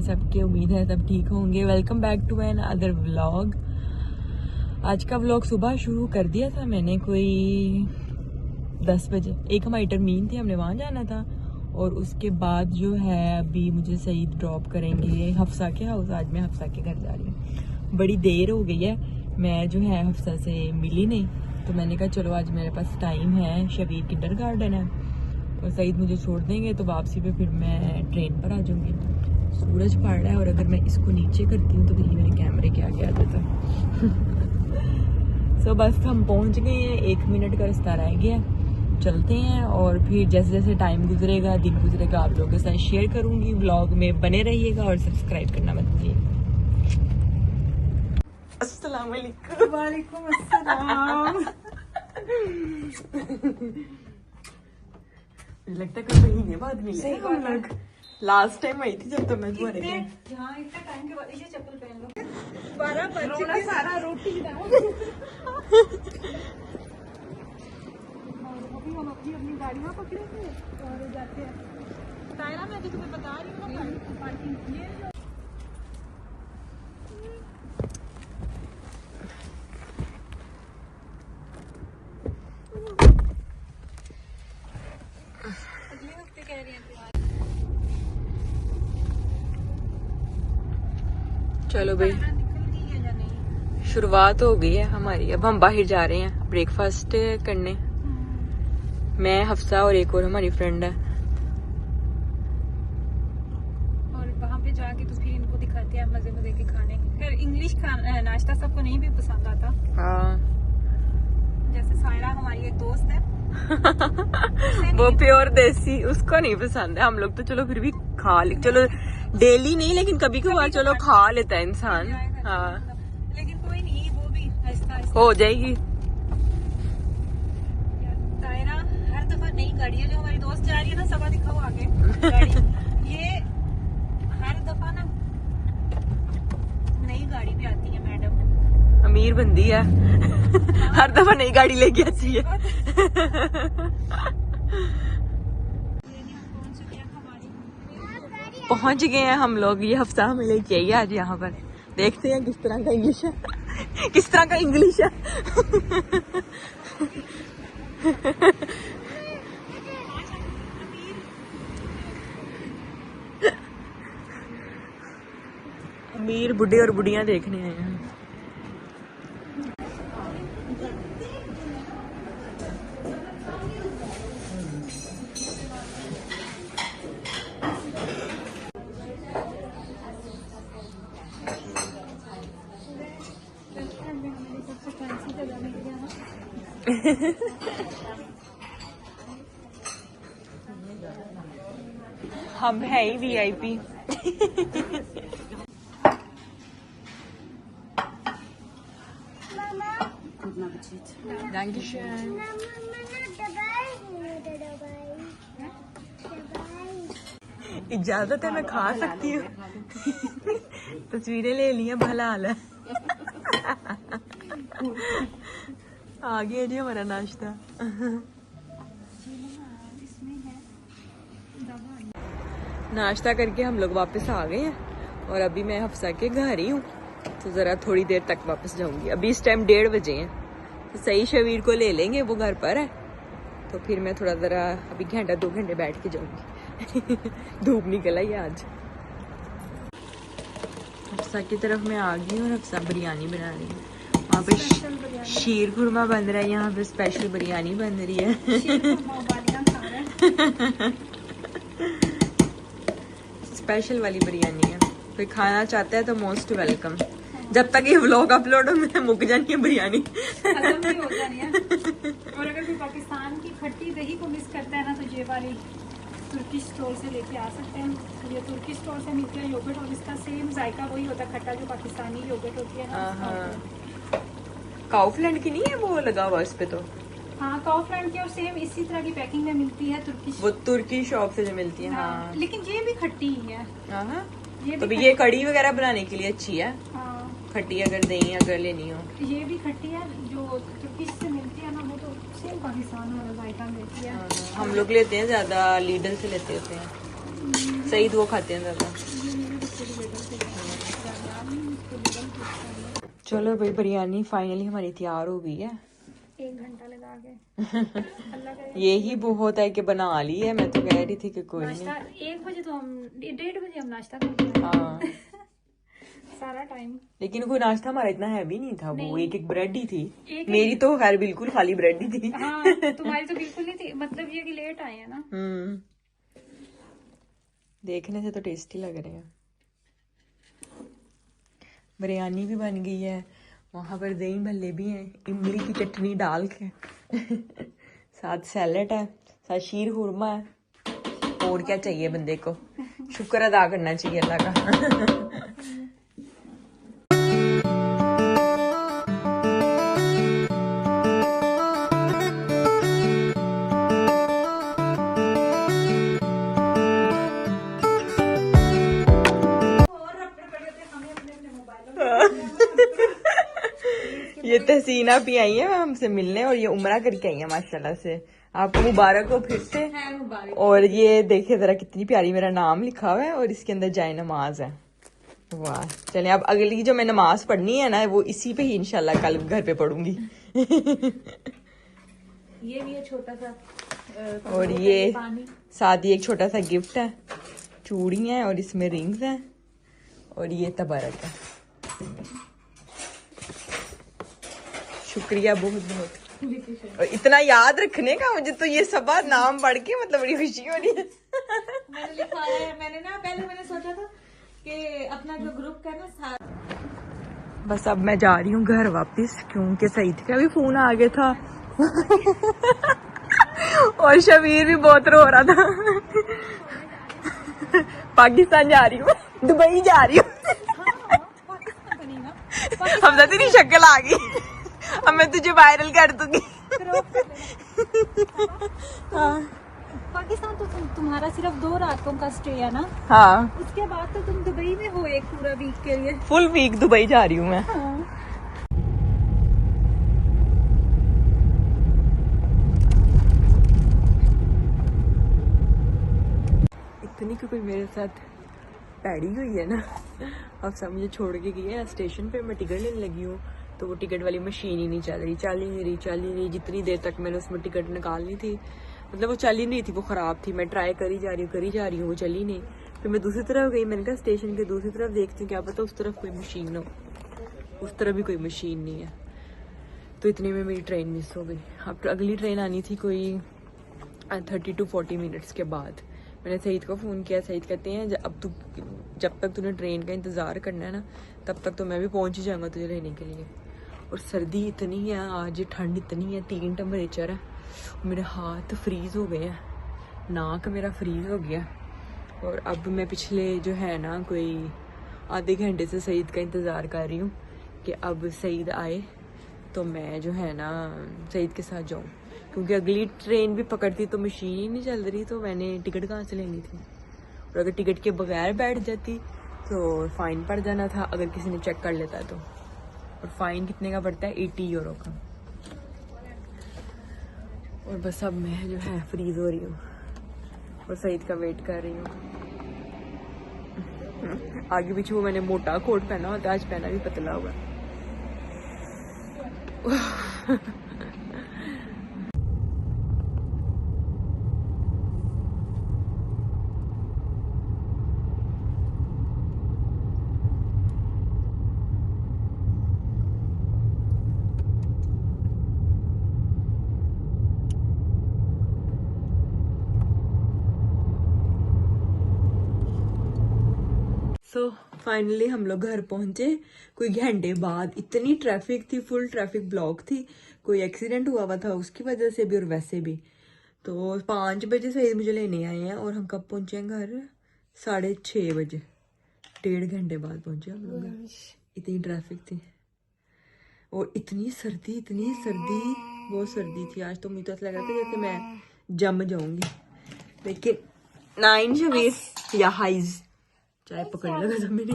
सबके, उम्मीद है सब ठीक होंगे। Welcome back to another vlog. आज का व्लॉग सुबह शुरू कर दिया था मैंने कोई 10 बजे। एक हमारी टर्मीन थी, हमने वहाँ जाना था और उसके बाद जो है अभी मुझे सईद ड्रॉप करेंगे हफ्सा के हाउस। आज मैं हफ्सा के घर जा रही हूँ। बड़ी देर हो गई है, मैं जो है हफ्सा से मिली नहीं, तो मैंने कहा चलो आज मेरे पास टाइम है, शबीर किंडरगार्टन है और सईद मुझे छोड़ देंगे तो वापसी पे फिर मैं ट्रेन पर आ जाऊँगी। सूरज पड़ रहा है और अगर मैं इसको नीचे करती हूँ तो फिर मेरे कैमरे के आगे आ जाता है। सो बस हम पहुँच गए हैं, 1 मिनट का रास्ता रह गया, चलते हैं और फिर जैसे जैसे टाइम गुजरेगा, दिन गुजरेगा, आप लोगों के साथ शेयर करूँगी। व्लॉग में बने रहिएगा और सब्सक्राइब करना मत भूलिएगा। अस्सलाम वालेकुम। वालेकुम अस्सलाम। लगता है कोई महीने बाद मिले हम लोग। लास्ट टाइम आई थी जब तो मैं तुम्हारे घर। यहाँ इतना टाइम के बाद ये चप्पल पहन लो। 12 बजे सारा रोटी अभी हम अपनी गाड़ियाँ पकड़ेंगे और जाते हैं। तायरा मैं तो तुम्हें बता रही हूँ ना, पार्किंग ये अगले हफ्ते कह रही हैं। चलो भाई, शुरुआत हो गई है हमारी। अब हम बाहर जा रहे हैं ब्रेकफास्ट करने। मैं, हफ्सा और एक और हमारी फ्रेंड है। और वहाँ पे जाके तो फिर इनको दिखाते हैं मजे मजे के खाने। फिर इंग्लिश खाना नाश्ता सबको नहीं भी पसंद आता। हाँ जैसे सायरा हमारी एक दोस्त है वो प्योर देसी, उसको नहीं पसंद है। हम लोग तो चलो फिर भी खा ले, चलो डेली नहीं लेकिन कभी कभार चलो खा लेता है इंसान। हाँ लेकिन कोई नहीं, वो भी आहिस्ता हो जाएगी। तायरा हर दफा नई गाड़ी है, जो हमारी दोस्त जा रही है ना, सबा दिखाओ आगे गाड़ी। ये हर दफा ना नई गाड़ी पे आती है मैडम, अमीर बंदी है। हर दफा नई गाड़ी लेके आती है। पहुंच गए हैं हम लोग। ये हफ्ता हमें लेके आई है आज यहाँ पर। देखते हैं किस तरह का इंग्लिश है, किस तरह का इंग्लिश है। अमीर बुढ़े और बुढ़िया देखने आए हैं। हम है ही VIP। Dankeschön। इजाजत है, मैं खा सकती हूँ। तस्वीरें ले ली हैं, भला हाल है। आ गया जी हमारा नाश्ता। नाश्ता करके हम लोग वापस आ गए हैं और अभी मैं हफ्सा के घर ही हूँ, तो ज़रा थोड़ी देर तक वापस जाऊंगी। अभी इस टाइम 1:30 बजे हैं, तो सही शबीर को ले लेंगे, वो घर पर है, तो फिर मैं थोड़ा ज़रा अभी घंटा 2 घंटे बैठ के जाऊंगी। धूप निकल आई आज। हफ्सा की तरफ मैं आ गई और हफ्सा बिरयानी बना रही है। वहाँ पे शीर खुरमा बन रहा है, यहाँ पे स्पेशल बिरयानी बन रही है। स्पेशल वाली बिरयानी है, कोई खाना चाहता है तो मोस्ट वेलकम। जब तक ये व्लॉग अपलोड हो मैं मुक जानी है बिरयानी। खत्म नहीं हो जानी है। और अगर कोई पाकिस्तान की खट्टी दही को मिस करता है ना, तो ये वाली तुर्की स्टोर से लेके आ सकते हैं। ये तुर्की स्टोर से मिलती है योगर्ट और इसका सेम जायका वही होता है, खट्टा जो पाकिस्तानी योगर्ट होती है ना। काउफ्लैंड की नहीं है वो लगा हुआ इस पे तो? हाँ, काउफ्लैंड की और सेम इसी तरह की पैकिंग में मिलती है तुर्की। वो तुर्की शॉप से जो मिलती है। हाँ। लेकिन ये भी खट्टी ही है। तो ये कड़ी वगैरह बनाने के लिए अच्छी है। हाँ। खट्टी अगर दही अगर लेनी हो। ये भी खट्टी है, जो तुर्की से मिलती है ना, वो तो सेम पाकिस्तान वाला जायका मिलती है। हम लोग लेते हैं ज्यादा, लीडल से लेते होते हैं। सईद वो खाते हैं ज्यादा। चलो भाई, बिरयानी फाइनली हमारी तैयार हो गई है। 1 घंटा लगा के अल्लाह करे। यही बहुत है कि बना ली है। मैं तो कह रही थी कि कोई नाश्ता नहीं। 1 बजे तो हम 1:30 बजे हम नाश्ता करते हैं। हाँ, सारा टाइम। लेकिन कोई नाश्ता हमारा इतना हैवी नहीं था। वो नहीं। एक ब्रेड ही थी। एक मेरी तो खैर बिल्कुल खाली ब्रेड ही थी। हाँ, तुम्हारी तो बिल्कुल नहीं थी, मतलब ये कि लेट आए हैं ना। देखने से तो टेस्टी लग रहे हैं। बिरयानी भी बन गई है, वहां पर दही भल्ले भी हैं, इमली की चटनी डाल के साथ सैलेड है, साथ शीर खुरमा है। और क्या चाहिए बंदे को? शुक्र अदा करना चाहिए अल्लाह का। ये तहसीना भी आई है हमसे मिलने, और ये उम्रा करके आई है माशाल्लाह से। आपको मुबारक हो फिर से। और ये देखिए जरा कितनी प्यारी मेरा नाम लिखा हुआ है, और इसके अंदर जाए नमाज है। वाह, चलिए अब अगली जो मैं नमाज पढ़नी है ना, वो इसी पे ही इंशाल्लाह कल घर पे पढ़ूंगी। ये भी है छोटा सा और ये साथ ही एक छोटा सा गिफ्ट है, चूड़ी है और इसमें रिंग्स हैं, और ये तबरक है। शुक्रिया बहुत बहुत। और इतना याद रखने का, मुझे तो ये सब नाम पढ़ के मतलब बड़ी खुशी हो रही है। मैंने लिखवाया है। मैंने ना पहले मैंने सोचा था कि अपना जो ग्रुप का ना बस अब मैं जा रही हूँ घर वापस, क्योंकि सईद का भी फोन आ गया था। और शबीर भी बहुत रो रहा था। पाकिस्तान जा रही हूँ, दुबई जा रही हूँ। हमजा तेरी शक्ल आ गई, अब मैं तुझे वायरल कर दूंगी। पाकिस्तान तो तुम्हारा सिर्फ 2 रातों का स्टे है ना। हाँ, उसके बाद तो तुम दुबई में हो एक पूरा वीक के लिए। फुल वीक दुबई जा रही हूँ मैं। इतनी क्यों कोई मेरे साथ पैड़ी हुई है ना। अब सब मुझे छोड़ के गई है स्टेशन पे, मैं टिकट लेने लगी हूँ तो वो टिकट वाली मशीन ही नहीं चल रही। जितनी देर तक मैंने उसमें टिकट निकालनी थी, मतलब वो चल ही नहीं थी, वो ख़राब थी। मैं ट्राई करी जा रही हूँ, वो चली नहीं। फिर मैं दूसरी तरफ गई, मैंने कहा स्टेशन के दूसरी तरफ देखती हूँ, क्या पता उस तरफ कोई मशीन हो। उस तरफ भी कोई मशीन नहीं है, तो इतने में मेरी ट्रेन मिस हो गई। अब अगली ट्रेन आनी थी कोई 30 to 40 मिनट्स के बाद। मैंने सईद को फ़ोन किया, सईद कहते हैं जब तक तूने ट्रेन का इंतज़ार करना है ना, तब तक तो मैं भी पहुंच ही जाऊँगा तुझे लेने के लिए। और सर्दी इतनी है आज, ठंड इतनी है, 3 टेम्परेचर है, मेरे हाथ फ्रीज़ हो गए हैं, नाक मेरा फ्रीज़ हो गया। और अब मैं पिछले जो है ना कोई आधे घंटे से सईद का इंतज़ार कर रही हूँ कि अब सईद आए तो मैं जो है ना सईद के साथ जाऊँ, क्योंकि अगली ट्रेन भी पकड़ती तो मशीन ही नहीं चल रही, तो मैंने टिकट कहाँ से लेनी थी। और अगर टिकट के बगैर बैठ जाती तो फ़ाइन पड़ जाना था, अगर किसी ने चेक कर लेता तो। और फ़ाइन कितने का पड़ता है? 80 यूरो का। और बस अब मैं जो है फ्रीज हो रही हूँ और सईद का वेट कर रही हूँ। आगे पीछे वो मैंने मोटा कोट पहना होता है, आज पहना भी पतला हुआ। सो फाइनली हम लोग घर पहुंचे कोई घंटे बाद। इतनी ट्रैफिक थी, फुल ट्रैफिक ब्लॉक थी, कोई एक्सीडेंट हुआ था उसकी वजह से भी और वैसे भी। तो 5 बजे से मुझे लेने आए हैं और हम कब पहुंचे हैं घर? 6:30 बजे, 1.5 घंटे बाद पहुंचे हम लोग घर। इतनी ट्रैफिक थी और इतनी सर्दी, बहुत सर्दी थी आज। तो मुझे तो ऐसा लग रहा था जैसे मैं जम जाऊंगी, लेकिन 9 शबीर या हाइज चाय पकड़ने लगा था मेरी।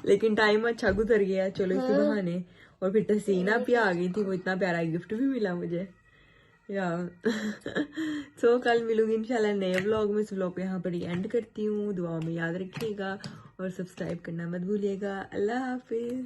लेकिन टाइम अच्छा गुजर गया, चलो इसी बहाने। और फिर तहसीना भी आ गई थी, वो इतना प्यारा गिफ्ट भी मिला मुझे। या सो कल मिलूंगी इंशाल्लाह नए व्लॉग में। इस व्लॉग को यहाँ पर ही एंड करती हूँ। दुआ में याद रखिएगा और सब्सक्राइब करना मत भूलिएगा। अल्लाह हाफिज।